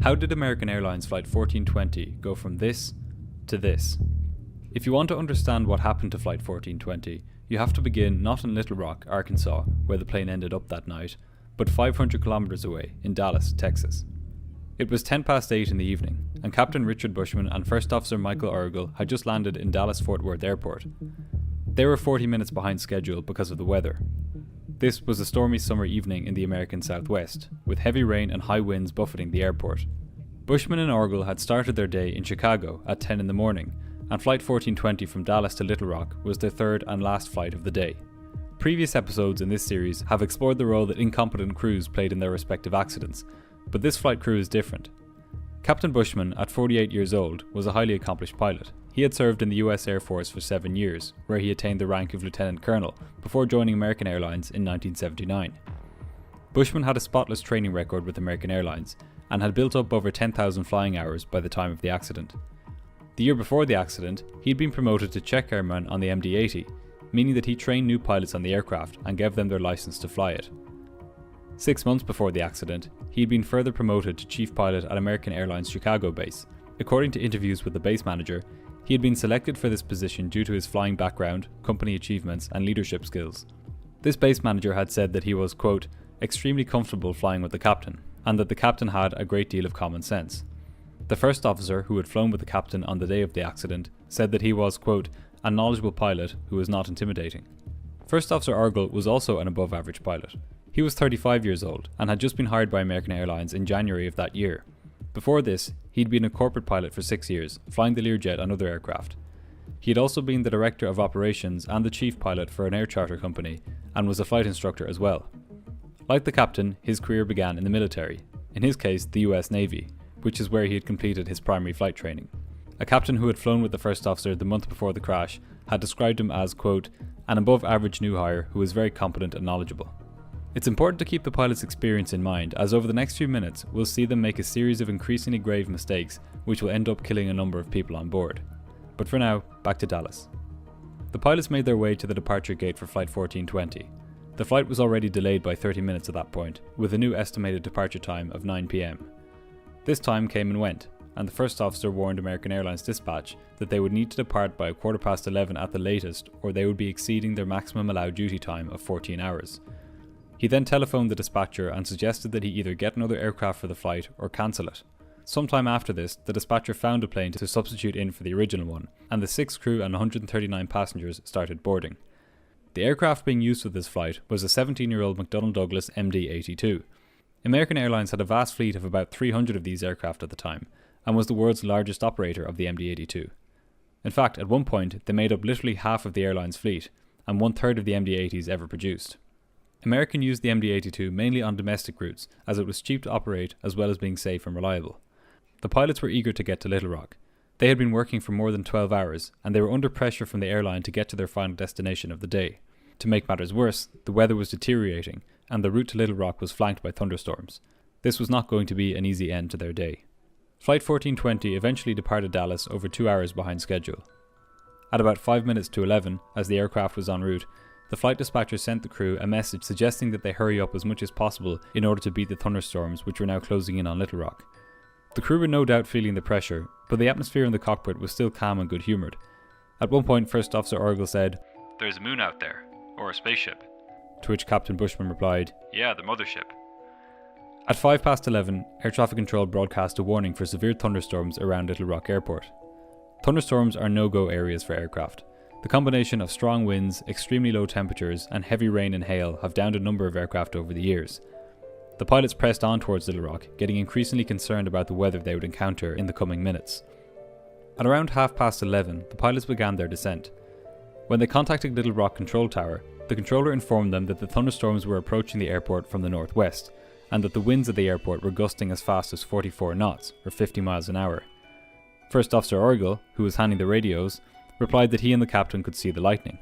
How did American Airlines Flight 1420 go from this to this? If you want to understand what happened to Flight 1420, you have to begin not in Little Rock, Arkansas, where the plane ended up that night, but 500 kilometers away in Dallas, Texas. It was 8:10 in the evening, and Captain Richard Buschmann and First Officer Michael Origel had just landed in Dallas-Fort Worth Airport. They were 40 minutes behind schedule because of the weather. This was a stormy summer evening in the American Southwest, with heavy rain and high winds buffeting the airport. Buschmann and Origel had started their day in Chicago at 10 in the morning, and Flight 1420 from Dallas to Little Rock was their third and last flight of the day. Previous episodes in this series have explored the role that incompetent crews played in their respective accidents, but this flight crew is different. Captain Buschmann, at 48 years old, was a highly accomplished pilot. He had served in the US Air Force for 7 years, where he attained the rank of Lieutenant Colonel before joining American Airlines in 1979. Buschmann had a spotless training record with American Airlines and had built up over 10,000 flying hours by the time of the accident. The year before the accident, he'd been promoted to check airman on the MD-80, meaning that he trained new pilots on the aircraft and gave them their license to fly it. 6 months before the accident, he'd been further promoted to chief pilot at American Airlines Chicago base. According to interviews with the base manager, he had been selected for this position due to his flying background, company achievements, and leadership skills. This base manager had said that he was, quote, extremely comfortable flying with the captain, and that the captain had a great deal of common sense. The first officer, who had flown with the captain on the day of the accident, said that he was, quote, a knowledgeable pilot who was not intimidating. First Officer Origel was also an above average pilot. He was 35 years old and had just been hired by American Airlines in January of that year. Before this, he'd been a corporate pilot for 6 years, flying the Learjet and other aircraft. He had also been the director of operations and the chief pilot for an air charter company, and was a flight instructor as well. Like the captain, his career began in the military, in his case the US Navy, which is where he had completed his primary flight training. A captain who had flown with the first officer the month before the crash had described him as, quote, an above average new hire who was very competent and knowledgeable. It's important to keep the pilot's experience in mind, as over the next few minutes we'll see them make a series of increasingly grave mistakes which will end up killing a number of people on board. But for now, back to Dallas. The pilots made their way to the departure gate for Flight 1420. The flight was already delayed by 30 minutes at that point, with a new estimated departure time of 9 PM. This time came and went, and the first officer warned American Airlines Dispatch that they would need to depart by 11:15 at the latest, or they would be exceeding their maximum allowed duty time of 14 hours. He then telephoned the dispatcher and suggested that he either get another aircraft for the flight or cancel it. Sometime after this, the dispatcher found a plane to substitute in for the original one, and the 6 crew and 139 passengers started boarding. The aircraft being used for this flight was a 17-year-old McDonnell Douglas MD-82. American Airlines had a vast fleet of about 300 of these aircraft at the time, and was the world's largest operator of the MD-82. In fact, at one point, they made up literally half of the airline's fleet, and 1/3 of the MD-80s ever produced. American used the MD-82 mainly on domestic routes, as it was cheap to operate as well as being safe and reliable. The pilots were eager to get to Little Rock. They had been working for more than 12 hours, and they were under pressure from the airline to get to their final destination of the day. To make matters worse, the weather was deteriorating, and the route to Little Rock was flanked by thunderstorms. This was not going to be an easy end to their day. Flight 1420 eventually departed Dallas over 2 hours behind schedule. At about 5 minutes to 11, as the aircraft was en route, the flight dispatcher sent the crew a message suggesting that they hurry up as much as possible in order to beat the thunderstorms which were now closing in on Little Rock. The crew were no doubt feeling the pressure, but the atmosphere in the cockpit was still calm and good-humoured. At one point, First Officer Origel said, "There's a moon out there, or a spaceship." To which Captain Buschmann replied, "Yeah, the mothership." At 11:05, Air Traffic Control broadcast a warning for severe thunderstorms around Little Rock Airport. Thunderstorms are no-go areas for aircraft. The combination of strong winds, extremely low temperatures, and heavy rain and hail have downed a number of aircraft over the years. The pilots pressed on towards Little Rock, getting increasingly concerned about the weather they would encounter in the coming minutes. At around 11:30, the pilots began their descent. When they contacted Little Rock Control Tower, the controller informed them that the thunderstorms were approaching the airport from the northwest, and that the winds at the airport were gusting as fast as 44 knots, or 50 miles an hour. First Officer Origel, who was handling the radios, replied that he and the captain could see the lightning.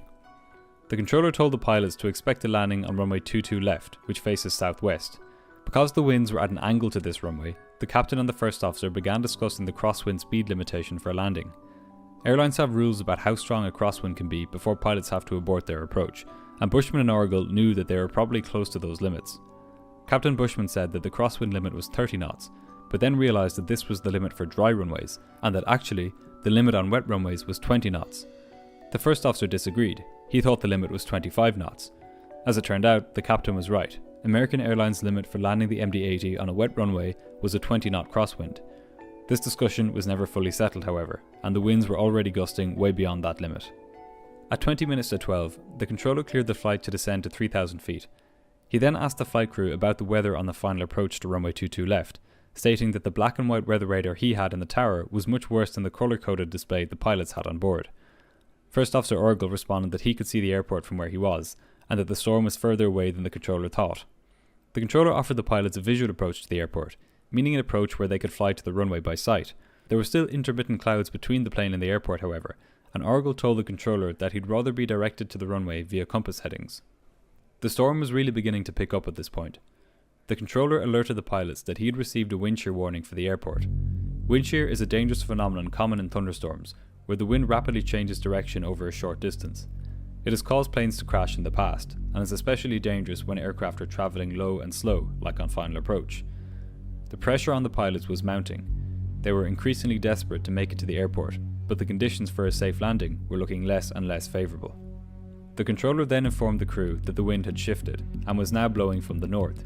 The controller told the pilots to expect a landing on runway 22 left, which faces southwest. Because the winds were at an angle to this runway, the captain and the first officer began discussing the crosswind speed limitation for a landing. Airlines have rules about how strong a crosswind can be before pilots have to abort their approach, and Buschmann and Origel knew that they were probably close to those limits. Captain Buschmann said that the crosswind limit was 30 knots, but then realised that this was the limit for dry runways, and that actually, the limit on wet runways was 20 knots. The first officer disagreed. He thought the limit was 25 knots. As it turned out, the captain was right. American Airlines' limit for landing the MD-80 on a wet runway was a 20-knot crosswind. This discussion was never fully settled, however, and the winds were already gusting way beyond that limit. At 20 minutes to 12, the controller cleared the flight to descend to 3,000 feet. He then asked the flight crew about the weather on the final approach to runway 22 left, stating that the black and white weather radar he had in the tower was much worse than the colour-coded display the pilots had on board. First Officer Origel responded that he could see the airport from where he was, and that the storm was further away than the controller thought. The controller offered the pilots a visual approach to the airport, meaning an approach where they could fly to the runway by sight. There were still intermittent clouds between the plane and the airport, however, and Origel told the controller that he'd rather be directed to the runway via compass headings. The storm was really beginning to pick up at this point. The controller alerted the pilots that he had received a wind shear warning for the airport. Wind shear is a dangerous phenomenon common in thunderstorms, where the wind rapidly changes direction over a short distance. It has caused planes to crash in the past, and is especially dangerous when aircraft are travelling low and slow, like on final approach. The pressure on the pilots was mounting. They were increasingly desperate to make it to the airport, but the conditions for a safe landing were looking less and less favourable. The controller then informed the crew that the wind had shifted, and was now blowing from the north.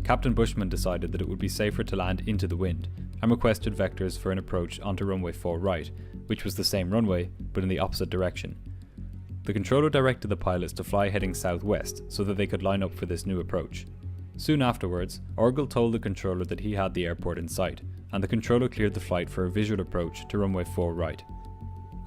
Captain Buschmann decided that it would be safer to land into the wind, and requested vectors for an approach onto runway 4 right, which was the same runway, but in the opposite direction. The controller directed the pilots to fly heading southwest so that they could line up for this new approach. Soon afterwards, Origel told the controller that he had the airport in sight, and the controller cleared the flight for a visual approach to runway 4 right.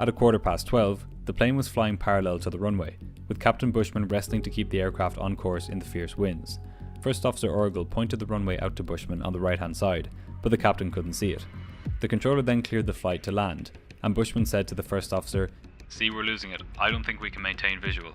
At 12:15, the plane was flying parallel to the runway, with Captain Buschmann resting to keep the aircraft on course in the fierce winds. First Officer Origel pointed the runway out to Buschmann on the right-hand side, but the captain couldn't see it. The controller then cleared the flight to land, and Buschmann said to the first officer, "See, we're losing it. I don't think we can maintain visual."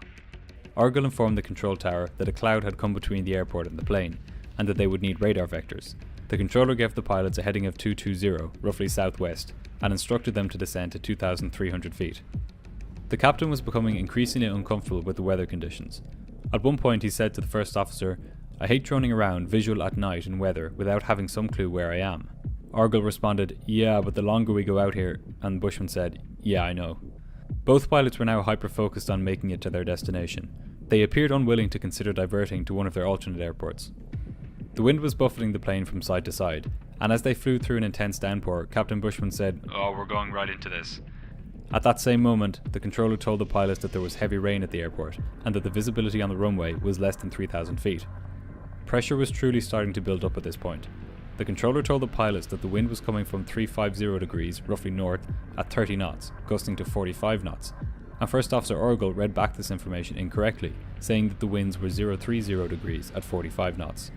Origel informed the control tower that a cloud had come between the airport and the plane, and that they would need radar vectors. The controller gave the pilots a heading of 220, roughly southwest, and instructed them to descend to 2,300 feet. The captain was becoming increasingly uncomfortable with the weather conditions. At one point he said to the first officer, "I hate droning around visual at night in weather without having some clue where I am." Origel responded, "Yeah, but the longer we go out here," and Buschmann said, "Yeah, I know." Both pilots were now hyper-focused on making it to their destination. They appeared unwilling to consider diverting to one of their alternate airports. The wind was buffeting the plane from side to side, and as they flew through an intense downpour, Captain Buschmann said, "Oh, we're going right into this." At that same moment, the controller told the pilots that there was heavy rain at the airport, and that the visibility on the runway was less than 3,000 feet. Pressure was truly starting to build up at this point. The controller told the pilots that the wind was coming from 350 degrees, roughly north, at 30 knots, gusting to 45 knots, and First Officer Origel read back this information incorrectly, saying that the winds were 030 degrees at 45 knots.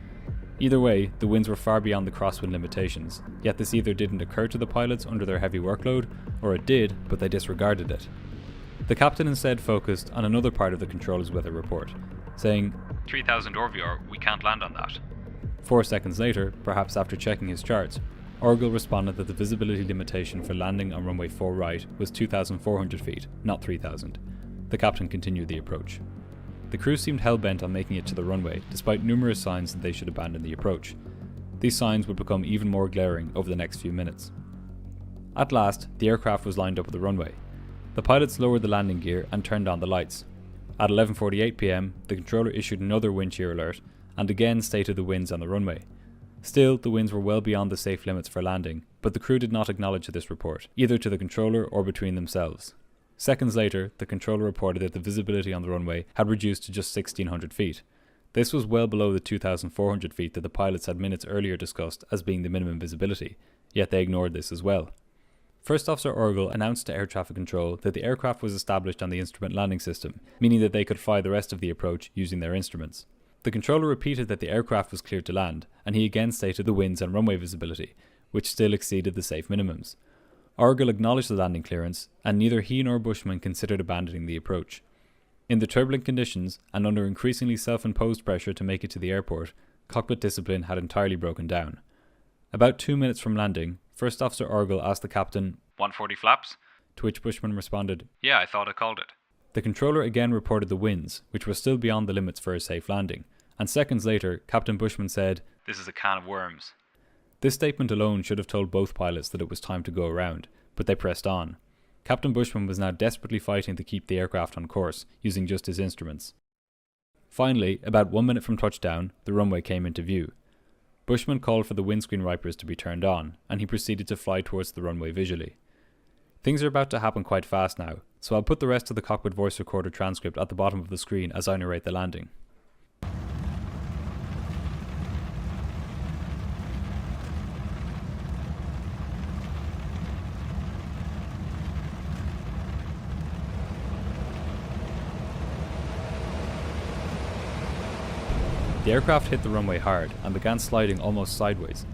Either way, the winds were far beyond the crosswind limitations, yet this either didn't occur to the pilots under their heavy workload, or it did, but they disregarded it. The captain instead focused on another part of the controller's weather report, saying, 3,000 RVR, we can't land on that. 4 seconds later, perhaps after checking his charts, Origel responded that the visibility limitation for landing on runway 4 right was 2,400 feet, not 3,000. The captain continued the approach. The crew seemed hell-bent on making it to the runway, despite numerous signs that they should abandon the approach. These signs would become even more glaring over the next few minutes. At last, the aircraft was lined up at the runway. The pilots lowered the landing gear and turned on the lights. At 11:48 PM, the controller issued another wind shear alert, and again stated the winds on the runway. Still, the winds were well beyond the safe limits for landing, but the crew did not acknowledge this report, either to the controller or between themselves. Seconds later, the controller reported that the visibility on the runway had reduced to just 1,600 feet. This was well below the 2,400 feet that the pilots had minutes earlier discussed as being the minimum visibility, yet they ignored this as well. First Officer Origel announced to air traffic control that the aircraft was established on the instrument landing system, meaning that they could fly the rest of the approach using their instruments. The controller repeated that the aircraft was cleared to land, and he again stated the winds and runway visibility, which still exceeded the safe minimums. Origel acknowledged the landing clearance, and neither he nor Buschmann considered abandoning the approach. In the turbulent conditions, and under increasingly self-imposed pressure to make it to the airport, cockpit discipline had entirely broken down. About 2 minutes from landing, First Officer Origel asked the captain, 140 flaps? To which Buschmann responded, "Yeah, I thought I called it." The controller again reported the winds, which were still beyond the limits for a safe landing, and seconds later, Captain Buschmann said, "This is a can of worms." This statement alone should have told both pilots that it was time to go around, but they pressed on. Captain Buschmann was now desperately fighting to keep the aircraft on course, using just his instruments. Finally, about 1 minute from touchdown, the runway came into view. Buschmann called for the windscreen wipers to be turned on, and he proceeded to fly towards the runway visually. Things are about to happen quite fast now, so I'll put the rest of the cockpit voice recorder transcript at the bottom of the screen as I narrate the landing. The aircraft hit the runway hard and began sliding almost sideways.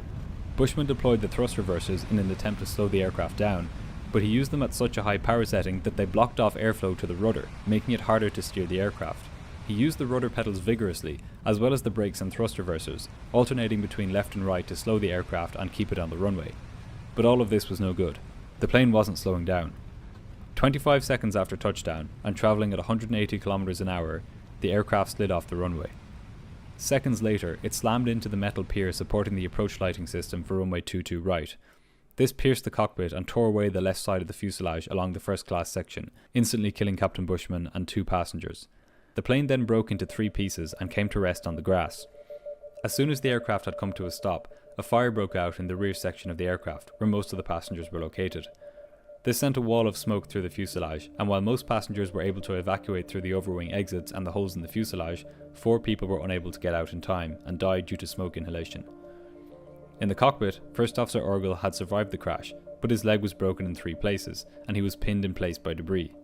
Buschmann deployed the thrust reversers in an attempt to slow the aircraft down, but he used them at such a high power setting that they blocked off airflow to the rudder, making it harder to steer the aircraft. He used the rudder pedals vigorously, as well as the brakes and thrust reversers, alternating between left and right to slow the aircraft and keep it on the runway. But all of this was no good. The plane wasn't slowing down. 25 seconds after touchdown, and travelling at 180 km an hour, the aircraft slid off the runway. Seconds later, it slammed into the metal pier supporting the approach lighting system for runway 22 right. This pierced the cockpit and tore away the left side of the fuselage along the first class section, instantly killing Captain Buschmann and 2 passengers. The plane then broke into 3 pieces and came to rest on the grass. As soon as the aircraft had come to a stop, a fire broke out in the rear section of the aircraft, where most of the passengers were located. This sent a wall of smoke through the fuselage, and while most passengers were able to evacuate through the overwing exits and the holes in the fuselage, 4 people were unable to get out in time and died due to smoke inhalation. In the cockpit, First Officer Origel had survived the crash, but his leg was broken in 3 places, and he was pinned in place by debris.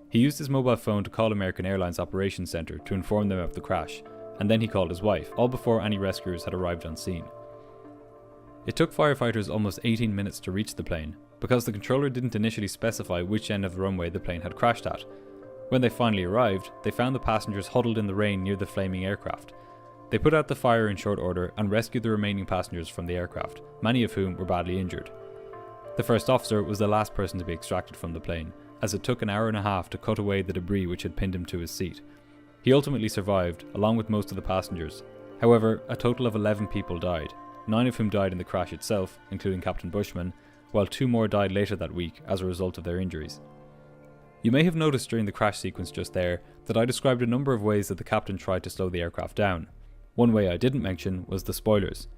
He used his mobile phone to call American Airlines Operations Center to inform them of the crash, and then he called his wife, all before any rescuers had arrived on scene. It took firefighters almost 18 minutes to reach the plane, because the controller didn't initially specify which end of the runway the plane had crashed at. When they finally arrived, they found the passengers huddled in the rain near the flaming aircraft. They put out the fire in short order and rescued the remaining passengers from the aircraft, many of whom were badly injured. The first officer was the last person to be extracted from the plane, as it took an hour and a half to cut away the debris which had pinned him to his seat. He ultimately survived, along with most of the passengers. However, a total of 11 people died, 9 of whom died in the crash itself, including Captain Buschmann, while 2 more died later that week as a result of their injuries. You may have noticed during the crash sequence just there that I described a number of ways that the captain tried to slow the aircraft down. One way I didn't mention was the spoilers.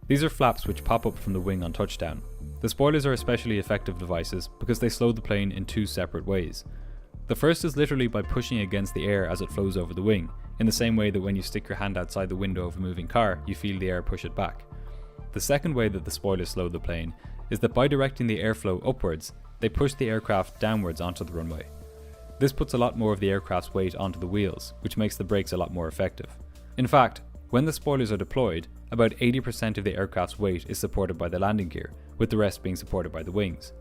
These are flaps which pop up from the wing on touchdown. The spoilers are especially effective devices because they slow the plane in 2 separate ways. The first is literally by pushing against the air as it flows over the wing, in the same way that when you stick your hand outside the window of a moving car, you feel the air push it back. The second way that the spoilers slow the plane is that by directing the airflow upwards, they push the aircraft downwards onto the runway. This puts a lot more of the aircraft's weight onto the wheels, which makes the brakes a lot more effective. In fact, when the spoilers are deployed, about 80% of the aircraft's weight is supported by the landing gear, with the rest being supported by the wings.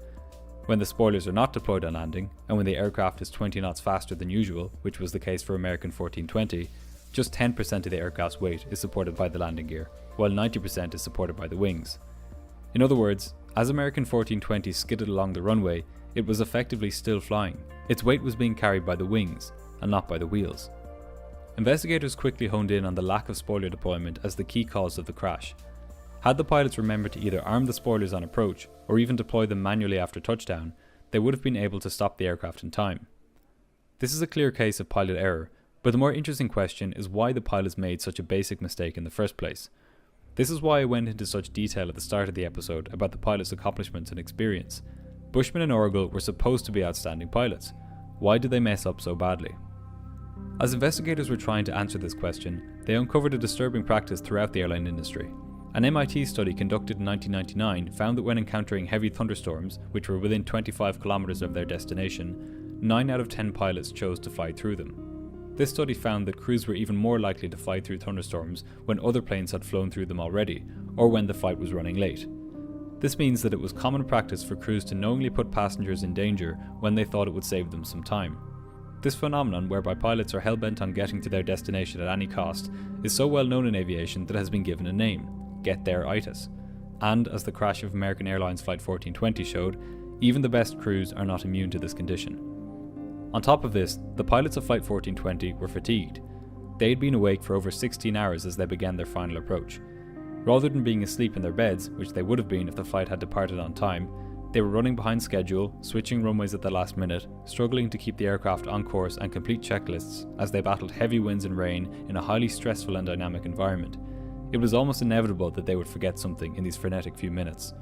When the spoilers are not deployed on landing, and when the aircraft is 20 knots faster than usual, which was the case for American 1420, just 10% of the aircraft's weight is supported by the landing gear, while 90% is supported by the wings. In other words, as American 1420 skidded along the runway, it was effectively still flying. Its weight was being carried by the wings, and not by the wheels. Investigators quickly honed in on the lack of spoiler deployment as the key cause of the crash. Had the pilots remembered to either arm the spoilers on approach, or even deploy them manually after touchdown, they would have been able to stop the aircraft in time. This is a clear case of pilot error, but the more interesting question is why the pilots made such a basic mistake in the first place. This is why I went into such detail at the start of the episode about the pilots' accomplishments and experience. Buschmann and Origel were supposed to be outstanding pilots. Why did they mess up so badly? As investigators were trying to answer this question, they uncovered a disturbing practice throughout the airline industry. An MIT study conducted in 1999 found that when encountering heavy thunderstorms, which were within 25 kilometers of their destination, 9 out of 10 pilots chose to fly through them. This study found that crews were even more likely to fly through thunderstorms when other planes had flown through them already, or when the flight was running late. This means that it was common practice for crews to knowingly put passengers in danger when they thought it would save them some time. This phenomenon, whereby pilots are hell-bent on getting to their destination at any cost, is so well known in aviation that it has been given a name: get there-itis. And, as the crash of American Airlines Flight 1420 showed, even the best crews are not immune to this condition. On top of this, the pilots of Flight 1420 were fatigued. They had been awake for over 16 hours as they began their final approach. Rather than being asleep in their beds, which they would have been if the flight had departed on time, they were running behind schedule, switching runways at the last minute, struggling to keep the aircraft on course and complete checklists as they battled heavy winds and rain in a highly stressful and dynamic environment. It was almost inevitable that they would forget something in these frenetic few minutes.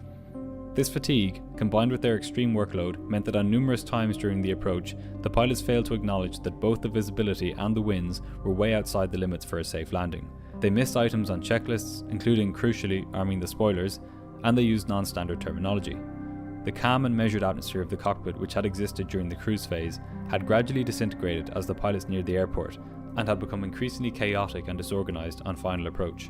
This fatigue, combined with their extreme workload, meant that on numerous times during the approach, the pilots failed to acknowledge that both the visibility and the winds were way outside the limits for a safe landing. They missed items on checklists, including, crucially, arming the spoilers, and they used non-standard terminology. The calm and measured atmosphere of the cockpit, which had existed during the cruise phase, had gradually disintegrated as the pilots neared the airport, and had become increasingly chaotic and disorganized on final approach.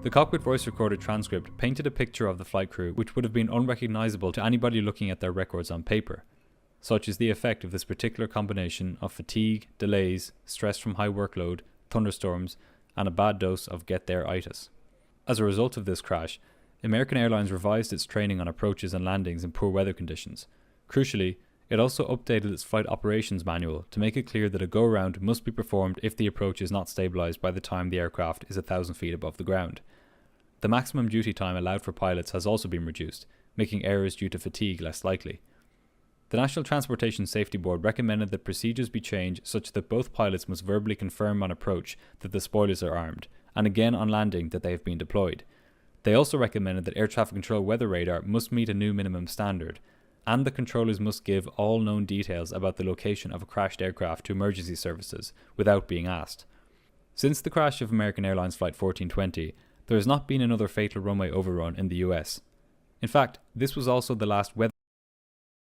The cockpit voice recorder transcript painted a picture of the flight crew which would have been unrecognizable to anybody looking at their records on paper. Such is the effect of this particular combination of fatigue, delays, stress from high workload, thunderstorms, and a bad dose of get-there-itis. As a result of this crash, American Airlines revised its training on approaches and landings in poor weather conditions. Crucially, it also updated its flight operations manual to make it clear that a go-around must be performed if the approach is not stabilized by the time the aircraft is 1,000 feet above the ground. The maximum duty time allowed for pilots has also been reduced, making errors due to fatigue less likely. The National Transportation Safety Board recommended that procedures be changed such that both pilots must verbally confirm on approach that the spoilers are armed, and again on landing that they have been deployed. They also recommended that air traffic control weather radar must meet a new minimum standard, and the controllers must give all known details about the location of a crashed aircraft to emergency services without being asked. Since the crash of American Airlines Flight 1420, there has not been another fatal runway overrun in the US. In fact, this was also the last weather